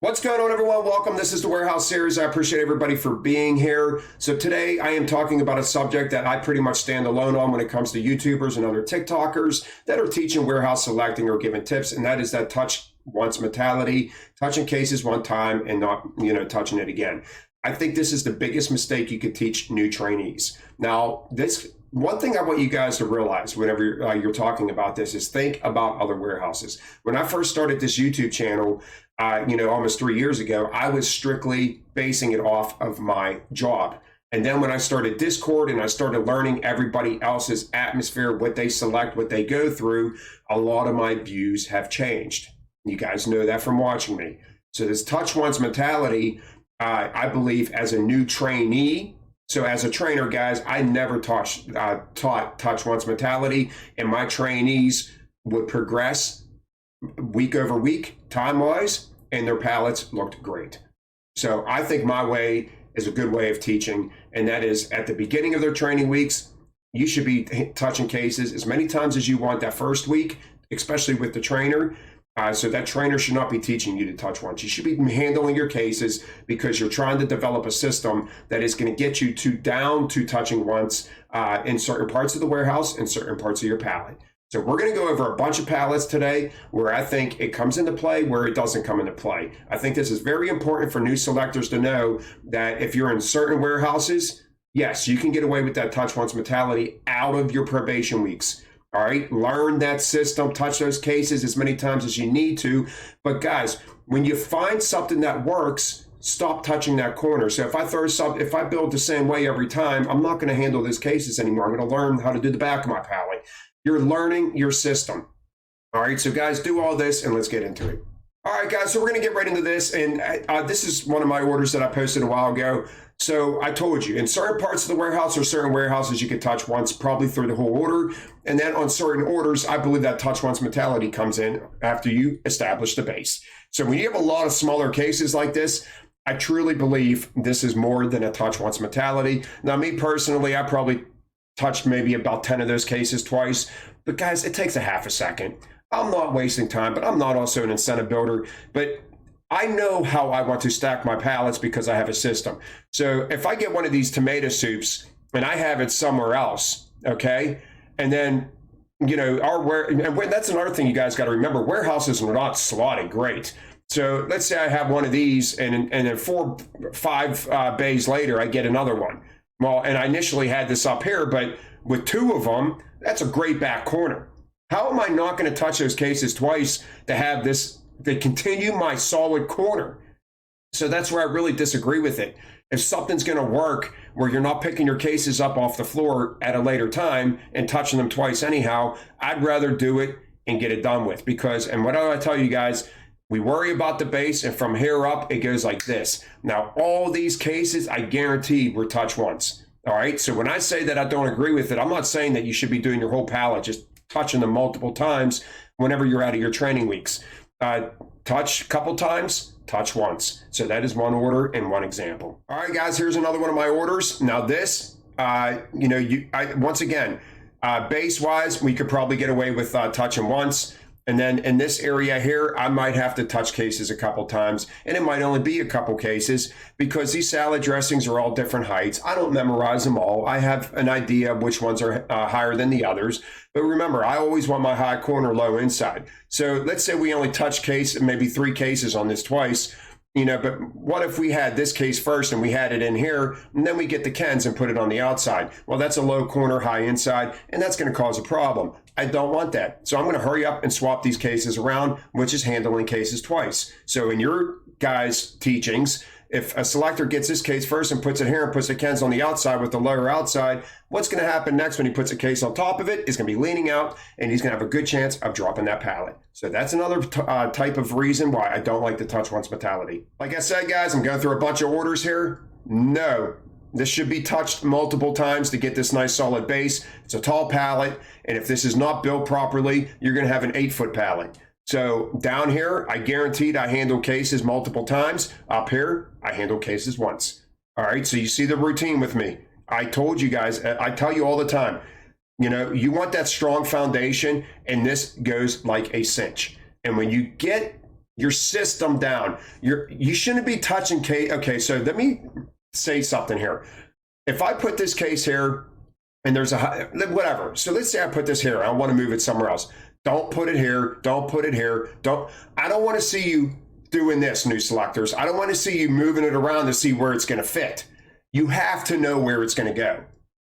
What's going on, everyone? Welcome. This is the Warehouse Series. I appreciate everybody for being here. So today I am talking about a subject that I pretty much stand alone on when it comes to YouTubers and other TikTokers that are teaching warehouse selecting or giving tips, and that is that touch once mentality, touching cases one time and not, touching it again. I think this is the biggest mistake you could teach new trainees. Now, this one thing I want you guys to realize whenever you're talking about this is think about other warehouses. When I first started this YouTube channel, almost 3 years ago, I was strictly basing it off of my job. And then when I started Discord and I started learning everybody else's atmosphere, what they select, what they go through, a lot of my views have changed. You guys know that from watching me. So this touch once mentality, I believe as a new trainee, so as a trainer, guys, I never taught touch once mentality, and my trainees would progress week over week, time-wise, and their pallets looked great. So I think my way is a good way of teaching, and that is at the beginning of their training weeks, you should be touching cases as many times as you want that first week, especially with the trainer. So that trainer should not be teaching you to touch once. You should be handling your cases because you're trying to develop a system that is going to get you down to touching once in certain parts of the warehouse and certain parts of your pallet. So we're going to go over a bunch of pallets today where I think it comes into play, where it doesn't come into play. I think this is very important for new selectors to know that if you're in certain warehouses, yes, you can get away with that touch once mentality out of your probation weeks. All right, learn that system, touch those cases as many times as you need to. But guys, when you find something that works, stop touching that corner. So if I build the same way every time, I'm not going to handle those cases anymore. I'm going to learn how to do the back of my pallet. You're learning your system. All right, so guys, do all this and let's get into it. All right, guys, so we're going to get right into this. And this is one of my orders that I posted a while ago. So I told you, in certain parts of the warehouse or certain warehouses, you could touch once probably through the whole order. And then on certain orders, I believe that touch once mentality comes in after you establish the base. So when you have a lot of smaller cases like this, I truly believe this is more than a touch once mentality. Now, me personally, I probably touched maybe about 10 of those cases twice. But guys, it takes a half a second. I'm not wasting time, but I'm not also an incentive builder. But I know how I want to stack my pallets because I have a system. So if I get one of these tomato soups and I have it somewhere else, okay, and then, that's another thing you guys got to remember. Warehouses are not slotted great. So let's say I have one of these and then 4, 5 bays later, I get another one. Well, and I initially had this up here, but with 2 of them, that's a great back corner. How am I not going to touch those cases twice to have this? They continue my solid corner. So that's where I really disagree with it. If something's going to work where you're not picking your cases up off the floor at a later time and touching them twice anyhow, I'd rather do it and get it done with. And what do I tell you guys? We worry about the base, and from here up, it goes like this. Now, all these cases, I guarantee were touch once. All right. So when I say that I don't agree with it, I'm not saying that you should be doing your whole pallet, just touching them multiple times whenever you're out of your training weeks. Touch a couple times, touch once. So that is one order and one example. All right, guys, here's another one of my orders. Now this, once again, base-wise, we could probably get away with touching once. And then in this area here, I might have to touch cases a couple times, and it might only be a couple cases because these salad dressings are all different heights. I don't memorize them all. I have an idea of which ones are higher than the others. But remember, I always want my high corner, low inside. So let's say we only touch maybe 3 cases on this twice. But what if we had this case first and we had it in here, and then we get the Kens and put it on the outside? Well, that's a low corner, high inside, and that's going to cause a problem. I don't want that. So I'm going to hurry up and swap these cases around, which is handling cases twice. So in your guys' teachings, if a selector gets this case first and puts it here and puts the Kens on the outside with the lower outside, what's going to happen next when he puts a case on top of it is going to be leaning out, and he's going to have a good chance of dropping that pallet. So that's another type of reason why I don't like the touch once mentality. Like I said, guys, I'm going through a bunch of orders here. No, this should be touched multiple times to get this nice solid base. It's a tall pallet, and if this is not built properly, you're going to have an 8-foot pallet. So down here, I guaranteed I handle cases multiple times. Up here, I handle cases once. All right, so you see the routine with me. I told you guys, I tell you all the time, you want that strong foundation, and this goes like a cinch. And when you get your system down. You shouldn't be touching case. Okay, so let me say something here. If I put this case here and there's whatever. So let's say I put this here. I want to move it somewhere else. Don't put it here. Don't put it here. I don't want to see you doing this, new selectors. I don't want to see you moving it around to see where it's going to fit. You have to know where it's going to go.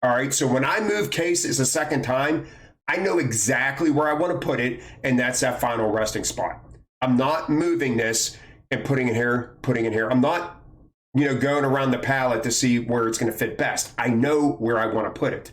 All right. So when I move cases a second time, I know exactly where I want to put it. And that's that final resting spot. I'm not moving this and putting it here, putting it here. I'm not, going around the pallet to see where it's going to fit best. I know where I want to put it.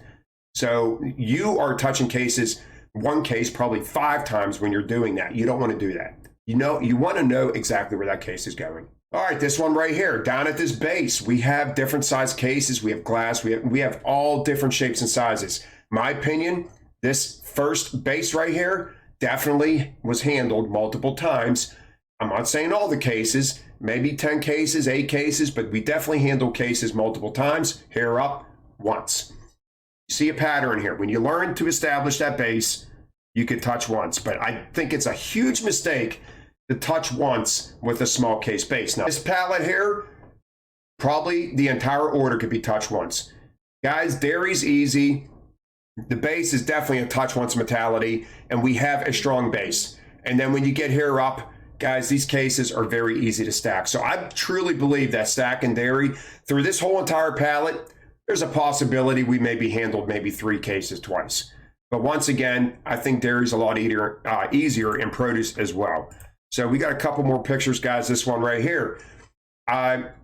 So you are touching cases, one case probably 5 times when you're doing that. You don't want to do that. You want to know exactly where that case is going. All right, this one right here, down at this base, we have different size cases. We have glass. We have all different shapes and sizes. My opinion, this first base right here definitely was handled multiple times. I'm not saying all the cases, maybe 10 cases, 8 cases, but we definitely handled cases multiple times. Hair up once. You see a pattern here. When you learn to establish that base, you could touch once, but I think it's a huge mistake to touch once with a small case base. Now, this pallet here, probably the entire order could be touched once. Guys, dairy's easy. The base is definitely a touch once mentality, and we have a strong base. And then when you get here up, guys, these cases are very easy to stack. So I truly believe that stacking dairy through this whole entire pallet, there's a possibility we maybe handled maybe 3 cases twice. But once again, I think dairy's a lot easier in produce as well. So we got a couple more pictures, guys. This one right here.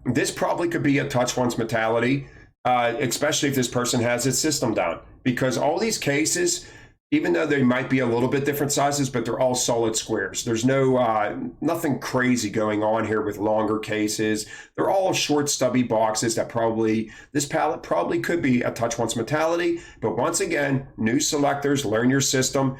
This probably could be a touch once mentality, especially if this person has its system down. Because all these cases, even though they might be a little bit different sizes, but they're all solid squares. There's nothing crazy going on here with longer cases. They're all short, stubby boxes that this pallet probably could be a touch once mentality. But once again, new selectors, learn your system.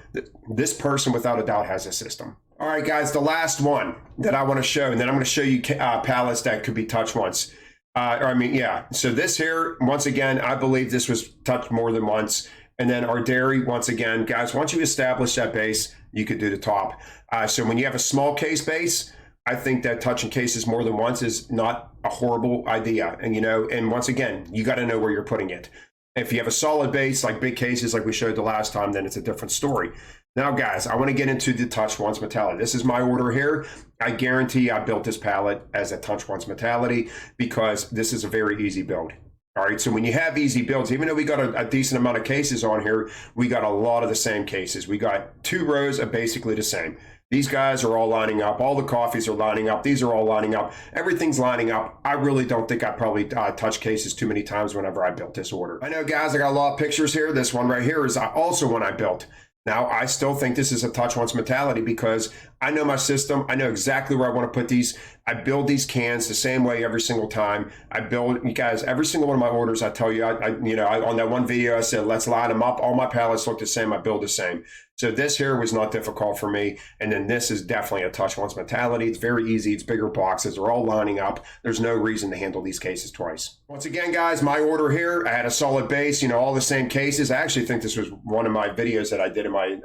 This person without a doubt has a system. All right, guys, the last one that I want to show, and then I'm going to show you pallets that could be touched once. So this here, once again, I believe this was touched more than once. And then our dairy, once again, guys, once you establish that base, you could do the top. So when you have a small case base, I think that touching cases more than once is not a horrible idea. And, and once again, you got to know where you're putting it. If you have a solid base, like big cases like we showed the last time, then it's a different story. Now, guys, I want to get into the touch once mentality. This is my order here. I guarantee I built this pallet as a touch once mentality because this is a very easy build. All right, so when you have easy builds, even though we got a decent amount of cases on here, we got a lot of the same cases. We got 2 rows of basically the same. These guys are all lining up. All the coffees are lining up. These are all lining up. Everything's lining up. I really don't think I probably touched cases too many times whenever I built this order. I know, guys, I got a lot of pictures here. This one right here is also one I built. Now, I still think this is a touch once mentality because I know my system. I know exactly where I want to put these. I build these cans the same way every single time. I build, you guys, every single one of my orders, I tell you, on that one video, I said, let's line them up. All my pallets look the same. I build the same. So this here was not difficult for me. And then this is definitely a touch once mentality. It's very easy. It's bigger boxes. They're all lining up. There's no reason to handle these cases twice. Once again, guys, my order here, I had a solid base, all the same cases. I actually think this was one of my videos that I did in my,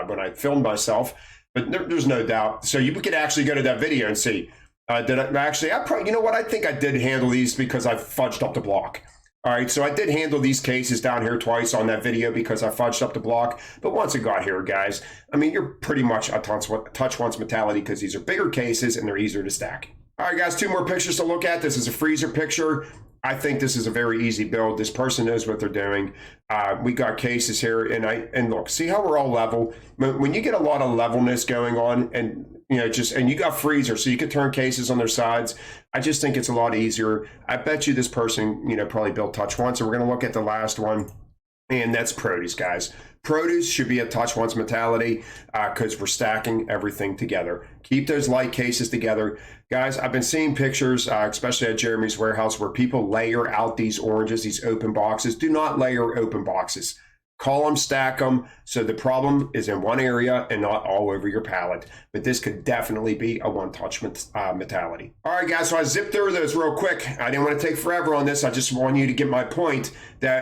when I filmed myself. But there's no doubt. So you could actually go to that video and see. I think I did handle these because I fudged up the block. All right, so I did handle these cases down here twice on that video because I fudged up the block. But once it got here, guys, you're pretty much a touch once mentality because these are bigger cases and they're easier to stack. All right, guys, 2 more pictures to look at. This is a freezer picture. I think this is a very easy build. This person knows what they're doing. We got cases here, and look, see how we're all level. When you get a lot of levelness going on, and you got freezer, so you could turn cases on their sides. I just think it's a lot easier. I bet you this person, probably built touch once. And we're going to look at the last one, and that's produce, guys. Produce should be a touch once mentality because we're stacking everything together. Keep those light cases together. Guys, I've been seeing pictures, especially at Jeremy's warehouse, where people layer out these oranges, these open boxes. Do not layer open boxes. Call them, stack them. So the problem is in one area and not all over your pallet. But this could definitely be a one-touch mentality. All right, guys, so I zipped through those real quick. I didn't want to take forever on this. I just want you to get my point.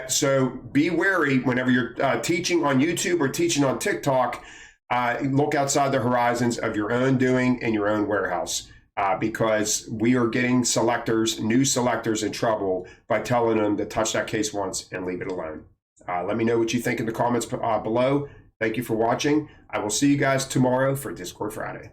So be wary whenever you're teaching on YouTube or teaching on TikTok. look outside the horizons of your own doing in your own warehouse. Because we are getting new selectors in trouble by telling them to touch that case once and leave it alone. Let me know what you think in the comments below. Thank you for watching. I will see you guys tomorrow for Discord Friday.